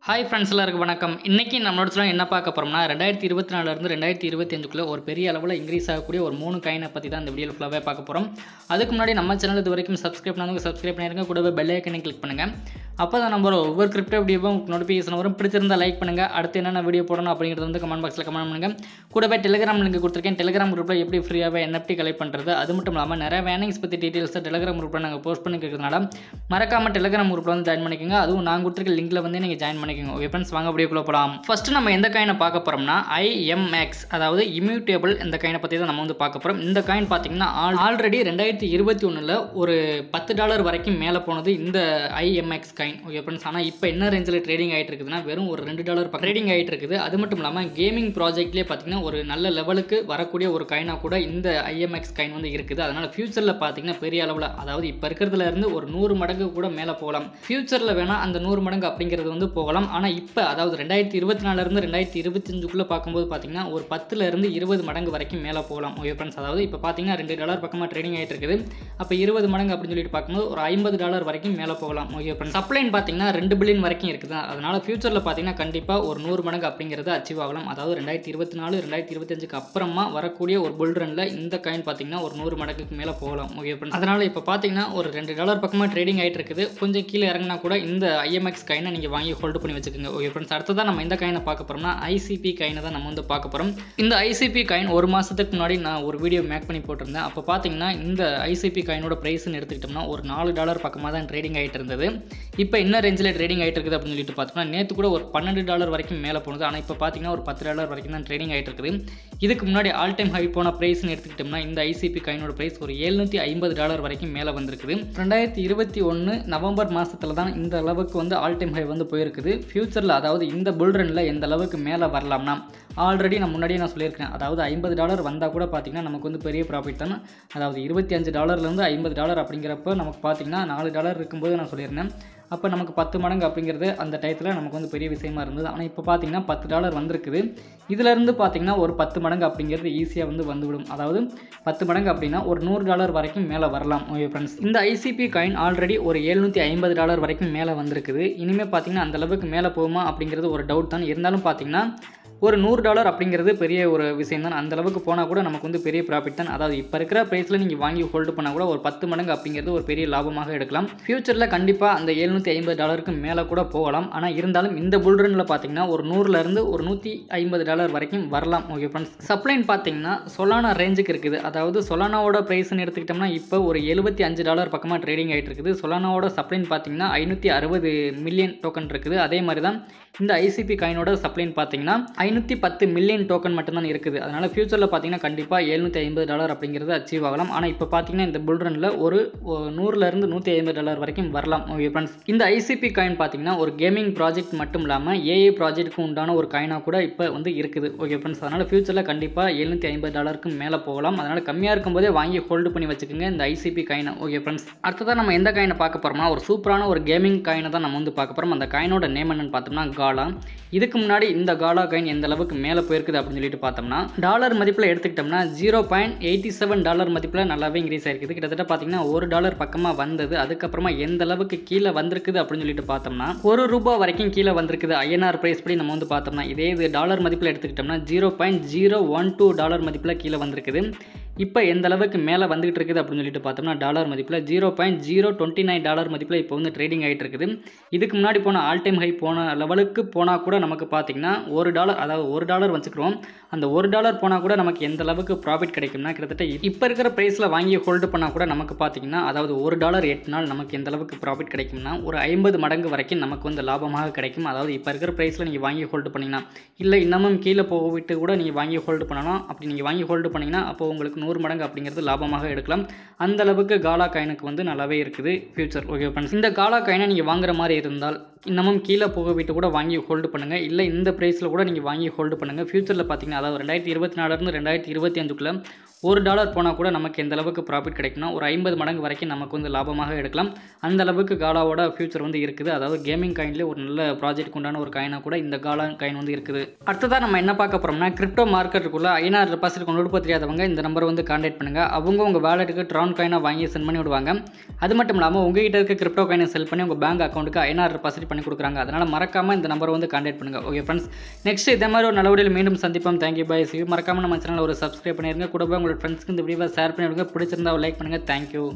Hi friends எல்லாருக்கும் வணக்கம். இன்றைக்கி நம்மளோட சேனல் என்ன பார்க்க போகிறோம்னா 2024 2025 ஒரு பெரிய அளவில் இன்க்ரீஸ் ஆகக்கூடிய ஒரு 3 காயினை பற்றி தான் இந்த வீடியோவில் ஃபுல்லாகவே பார்க்க போகிறோம். அதுக்கு முன்னாடி நம்ம சேனல் இது வரைக்கும் சப்ஸ்கிரைப் பண்ணாதவங்க சப்ஸ்கிரைப் பண்ணிருங்க, கூடவே பெல் ஐக்கனை கிளிக் பண்ணுங்கள். அப்போ தான் நம்ம ஒவ்வொரு கிரிப்டோ வீடியோவும் நோட்டிஃபிகேஷன் வரும். பிடிச்சிருந்தா லைக் பண்ணுங்கள். அடுத்து என்னென்ன வீடியோ போடணும் அப்படிங்கிறது வந்து கமெண்ட் பாக்ஸில் கமெண்ட் பண்ணுங்கள். கூடவே டெலிகிராம் லிங்க் கொடுத்துருக்கேன். டெலிகிராம் குரூப்பில் எப்படி ஃப்ரீயாகவே NFT கலெக்ட் பண்ணுறது, அது மட்டும் இல்லாமல் நிறைய வேனிங்ஸ் பற்றி டீட்டெயில்ஸை டெலிகிராம் குரூப்பில் நாங்கள் போஸ்ட் பண்ணிக்கிறதுனால மறக்காமல் டெலிகிராம் குரூப்பில் வந்து ஜாயின் பண்ணிக்கோங்க. அதுவும் நான் கொடுத்துருக்க லிங்கில் வந்து நீங்கள் ஜாயின் பண்ணிக்கோங்க. ஓகே ஃப்ரெண்ட்ஸ், வாங்க அப்படியே போகலாம். ஃபர்ஸ்ட் நம்ம எந்த காயினை பார்க்க போகிறோம்னா IMX, அதாவது இம்யூட்டேபிள். இந்த காயினை பற்றி தான் நம்ம வந்து பார்க்க போகிறோம். இந்த காயின் பார்த்தீங்கன்னா ஆல்ரெடி 2021 ஒரு $10 வரைக்கும் மேலே போனது இந்த IMX காயின். ஓகே ஃப்ரெண்ட்ஸ், ஆனால் இப்போ என்ன ரேஞ்சில் ட்ரேடிங் ஆகிட்டு இருக்குதுன்னா வெறும் ஒரு $2 ட்ரேடிங் ஆகிட்டு இருக்குது. அது மட்டும் இல்லாமல் கேமிங் ப்ராஜெக்ட்லேயே பார்த்தீங்கன்னா ஒரு நல்ல லெவலுக்கு வரக்கூடிய ஒரு காயினாக கூட இந்த IMX காயின் வந்து இருக்குது. அதனால் ஃபியூச்சரில் பார்த்தீங்கன்னா பெரிய அளவில், அதாவது இப்போ இருக்கிறதுல இருந்து ஒரு 100 மடங்கு கூட மேலே போகலாம். ஃபியூச்சரில் வேணால் அந்த 100 மடங்கு அப்படிங்கிறது வந்து போகலாம். ஆனால் இப்போ அதாவது 2024 2025 பார்க்கும்போது பார்த்தீங்கன்னா ஒரு 10 20 மடங்கு வரைக்கும் மேலே போகலாம். ஓகே ஃப்ரெண்ட்ஸ், அதாவது இப்போ பார்த்தீங்கன்னா $2 பக்கமாக ட்ரேடிங் ஆகிட்டு இருக்குது. அப்போ 20 மடங்கு அப்படின்னு சொல்லிட்டு பார்க்கும்போது ஒரு $50 வரைக்கும் மேலே போகலாம். ஓகே ஃப்ரெண்ட்ஸ், சப்ளைன் பார்த்தீங்கன்னா 2 பில்லியன் வரைக்கும் இருக்குது. அதனால் ஃபியூச்சரில் பார்த்தீங்கன்னா கண்டிப்பாக ஒரு 100 மடங்கு அப்படிங்கிறது அச்சீவ் ஆகலாம். அதாவது 2024 2025 அப்புறமா வரக்கூடிய ஒரு புல் ரனில் இந்த காயின் பார்த்தீங்கன்னா ஒரு 100 மடங்குக்கு மேலே போகலாம். ஓகே ஃப்ரெண்ட்ஸ், அதனால் இப்போ பார்த்தீங்கன்னா ஒரு $2 பக்கமாக ட்ரேடிங் ஆகிட்டு இருக்குது. கொஞ்சம் கீழே இறங்கினா கூட இந்த IMX காயினை நீங்கள் வாங்கி ஹோல்டு பண்ணி வச்சுக்கோங்க. ஓகே ஃப்ரெண்ட்ஸ், அடுத்ததான் நம்ம இந்த காயினை பார்க்க போகிறோம்னா ICP காயினை தான் நம்ம வந்து பார்க்க போகிறோம். இந்த ICP காயின் ஒரு மாதத்துக்கு முன்னாடி நான் ஒரு வீடியோ மேக் பண்ணி போட்டிருந்தேன். அப்போ பார்த்தீங்கன்னா இந்த ICP காயினோட ப்ரைஸ்ன்னு எடுத்துக்கிட்டோம்னா ஒரு $4 பக்கமாக தான் ட்ரேடிங் ஆகிட்டு இருந்தது. இப்போ என்ன ரேஞ்சில் ட்ரேடிங் ஆகிட்டு இருக்குது அப்படின்னு சொல்லிட்டு பார்த்தோம்னா நேற்று கூட ஒரு $12 வரைக்கும் மேலே போனது. ஆனால் இப்போ பார்த்தீங்கன்னா ஒரு $10 வரைக்கும் தான் ட்ரேடிங் ஆகிட்டு இருக்குது. இதுக்கு முன்னாடி ஆல் டைம் ஹை போன ப்ரைஸ்ன்னு எடுத்துக்கிட்டோம்னா இந்த ICP காயினோட ப்ரைஸ் ஒரு $750 வரைக்கும் மேலே வந்திருக்குது. 2021 நவம்பர் மாதத்தில் தான் இந்த அளவுக்கு வந்து ஆல் டைம் ஹை வந்து போயிருக்குது. ஃபியூச்சரில் அதாவது இந்த புல் ரனில் எந்த அளவுக்கு மேலே வரலாம்னா ஆல்ரெடி நான் முன்னாடியே நான் சொல்லியிருக்கேன். அதாவது $50 வந்தால் கூட பார்த்திங்கன்னா நமக்கு வந்து பெரிய ப்ராஃபிட் தான். அதாவது $25 $50 அப்படிங்கிறப்ப நமக்கு பார்த்திங்கன்னா $4 இருக்கும்போது நான் சொல்லியிருந்தேன். அப்போ நமக்கு 10 மடங்கு அப்படிங்கிறது அந்த டயத்தில் நமக்கு வந்து பெரிய விஷயமா இருந்தது. ஆனால் இப்போ பார்த்திங்கன்னா $10 வந்திருக்குது. இதிலேருந்து பார்த்திங்கன்னா ஒரு 10 மடங்கு அப்படிங்கிறது ஈஸியாக வந்து வந்துவிடும். அதாவது 10 மடங்கு அப்படின்னா ஒரு $100 வரைக்கும் மேலே வரலாம். ஓகே ஃப்ரெண்ட்ஸ், இந்த ICP காயின் ஆல்ரெடி ஒரு $750 வரைக்கும் மேலே வந்திருக்குது. இனிமேல் பார்த்திங்கன்னா அந்தளவுக்கு மேலே போகுமா அப்படிங்கிறது ஒரு டவுட் தான். இருந்தாலும் பார்த்திங்கன்னா ஒரு $100 அப்படிங்கிறது பெரிய ஒரு விஷயம் தான். அந்தளவுக்கு போனால் கூட நமக்கு வந்து பெரிய ப்ராஃபிட் தான். அதாவது இப்போ இருக்கிற ப்ரைஸில் நீங்கள் வாங்கி ஹோல்டு பண்ணால் கூட ஒரு 10 மடங்கு அப்படிங்கிறது ஒரு பெரிய லாபமாக எடுக்கலாம். ஃபியூச்சரில் கண்டிப்பாக அந்த $750 மேலே கூட போகலாம். ஆனால் இருந்தாலும் இந்த புல் ரனில் பார்த்தீங்கன்னா ஒரு 100 ஒரு $150 வரைக்கும் வரலாம். ஓகே ஃப்ரெண்ட்ஸ், சப்ளைன் பார்த்தீங்கன்னா சொலானா ரேஞ்சுக்கு இருக்குது. அதாவது சொலானாவோட ப்ரைஸ்ன்னு எடுத்துக்கிட்டோம்னா இப்போ ஒரு $75 பக்கமாக ட்ரேடிங் ஆகிட்டு இருக்குது. சொலானாவோட சப்ளைன் பார்த்தீங்கன்னா 560 மில்லியன் டோக்கன் இருக்குது. அதே மாதிரி தான் இந்த ICP காயினோட சப்ளைன் பார்த்தீங்கன்னா 510 மில்லியன் டோக்கன் மட்டும்தான் இருக்குது. அதனால் ஃபியூச்சரில் பார்த்தீங்கன்னா கண்டிப்பாக $750 அப்படிங்கிறது அச்சீவ் ஆகலாம். ஆனால் இப்போ பார்த்தீங்கன்னா இந்த புல் ரனில் ஒரு $100 $150 வரைக்கும் வரலாம். ஓகே ஃப்ரெண்ட்ஸ், இந்த ICP காயின் பார்த்தீங்கன்னா ஒரு கேமிங் ப்ராஜெக்ட் மட்டும் இல்லாமல் AI ப்ராஜெக்ட்டுக்கு உண்டான ஒரு காயினாக கூட இப்போ வந்து இருக்குது. ஓகே ஃப்ரெண்ட்ஸ், அதனால் ஃபியூச்சரில் கண்டிப்பாக $750 மேலே போகலாம். அதனால் கம்மியாக இருக்கும்போதே வாங்கி ஹோல்டு பண்ணி வச்சுக்கோங்க இந்த ICP காயினை. ஓகே ஃப்ரெண்ட்ஸ், அடுத்ததான் நம்ம எந்த காயினை பார்க்க போகிறோம்னா ஒரு சூப்பரான ஒரு கேமிங் காயினை தான் நம்ம வந்து பார்க்க போகிறோம். அந்த காயினோட நேம் என்னன்னு பார்த்தோம்னா காலா. இதுக்கு முன்னாடி இந்த காலா காயின் எந்த அளவுக்கு மேலே போயிருக்குது அப்படின்னு சொல்லிட்டு பார்த்தோம்னா டாலர் மதிப்பில் எடுத்துக்கிட்டோம்னா $0.87 மதிப்பில் நல்லாவே இன்க்ரீஸ் ஆயிருக்குது. கிட்டத்தட்ட பார்த்தீங்கன்னா $1 பக்கமாக வந்தது. அதுக்கப்புறமா எந்த அளவுக்கு கீழே வந்திருக்குது அப்படின்னு சொல்லிட்டு பார்த்தோம்னா $1 வரைக்கும் கீழே வந்திருக்குது. INR பிரைஸ் படி நம்ம வந்து பார்த்தோம்னா இதே இது டாலர் மதிப்பில் எடுத்துக்கிட்டோம்னா $0.012 மதிப்பில் கீழே வந்திருக்குது. இப்போ எந்த அளவுக்கு மேலே வந்துகிட்டு இருக்குது அப்படின்னு சொல்லிட்டு பார்த்தோம்னா டாலர் மதிப்பில் $0.029 மதிப்பில் இப்போ வந்து ட்ரேடிங் ஆகிட்டு இருக்குது. இதுக்கு முன்னாடி போன ஆல் டைம் ஹை போன லெவலுக்கு போனால் கூட நமக்கு பார்த்தீங்கன்னா $1, அதாவது $1 வச்சுக்கிறோம். அந்த $1 போனால் கூட நமக்கு எந்த அளவுக்கு ப்ராஃபிட் கிடைக்கும்னா கிட்டத்தட்ட இப்போ இருக்கிற ப்ரைஸில் வாங்கி ஹோல்டு பண்ணால் கூட நமக்கு பார்த்தீங்கன்னா அதாவது $1 எட்டினால் நமக்கு எந்த அளவுக்கு ப்ராஃபிட் கிடைக்கும்னா ஒரு 50 மடங்கு வரைக்கும் நமக்கு வந்து லாபமாக கிடைக்கும். அதாவது இப்போ இருக்கிற ப்ரைஸில் நீங்கள் வாங்கி ஹோல்டு பண்ணிங்கன்னா இல்லை இன்னமும் கீழே போவிட்டு கூட நீங்கள் வாங்கி ஹோல்டு பண்ணலாம். அப்படி நீங்கள் வாங்கி ஹோல்டு பண்ணிங்கன்னா அப்போ உங்களுக்கு 100 மடங்கு அப்படிங்கிறது லாபமாக எடுக்கலாம். அந்த அளவுக்கு காலா காயினுக்கு வந்து நல்லாவே இருக்குது ஃபியூச்சர். ஓகே ஃப்ரெண்ட்ஸ், இந்த காலா காயினை நீங்கள் வாங்குற மாதிரி இருந்தால் இன்னமும் கீழே போக விட்டு கூட வாங்கி ஹோல்டு பண்ணுங்கள். இல்லை இந்த ப்ரைஸில் கூட நீங்கள் வாங்கி ஹோல்டு பண்ணுங்கள். ஃபியூச்சரில் பார்த்தீங்கன்னா அதாவது 2024 2025க்குள்ளே $1 போனால் கூட நமக்கு எந்த அளவுக்கு ப்ராஃபிட் கிடைக்கும்னா ஒரு 50 மடங்கு வரைக்கும் நமக்கு வந்து லாபமாக எடுக்கலாம். அந்த அளவுக்கு காலாவோட ஃபியூச்சர் வந்து இருக்குது. அதாவது கேமிங் காயின்லேயே ஒரு நல்ல ப்ராஜெக்ட் உண்டான ஒரு காயினாக கூட இந்த காலா காயின் வந்து இருக்குது. அடுத்ததாக நம்ம என்ன பார்க்க போகிறோம்னா கிரிப்டோ மார்க்கெட்டுக்குள்ளே INR டெபாசிட் கொண்டு கொடுக்க தெரியாதவங்க இந்த நம்பரை வந்து கான்டாக்ட் பண்ணுங்கள். அவங்க உங்கள் வேலெட்டுக்கு ட்ரான் காயினாக வாங்கி சென்ட் பண்ணி விடுவாங்க. அது மட்டும் இல்லாமல் உங்ககிட்ட இருக்க கிரிப்டோ காயினை செல் பண்ணி உங்கள் பேங்க் அக்கௌண்ட்டுக்கு INR டெபாசிட் பண்ணி கொடுக்குறாங்க. அதனால் மறக்காமல் இந்த நம்பரை வந்து கான்டாக்ட் பண்ணுங்கள். ஓகே ஃப்ரெண்ட்ஸ், நெக்ஸ்ட் இதே மாதிரி ஒரு நல்ல வீடியோவில் மீண்டும் சந்திப்போம். Thank you bye. மறக்காமல் நம்ம சேனலில் ஒரு சப்ஸ்கிரைப் பண்ணிடுங்க. கூட உங்களோட ஃப்ரெண்ட்ஸ்க்கு இந்த வீடியோவை ஷேர் பண்ணி விடுங்க. பிடிச்சிருந்தா லைக் பண்ணுங்கள். தேங்க்யூ.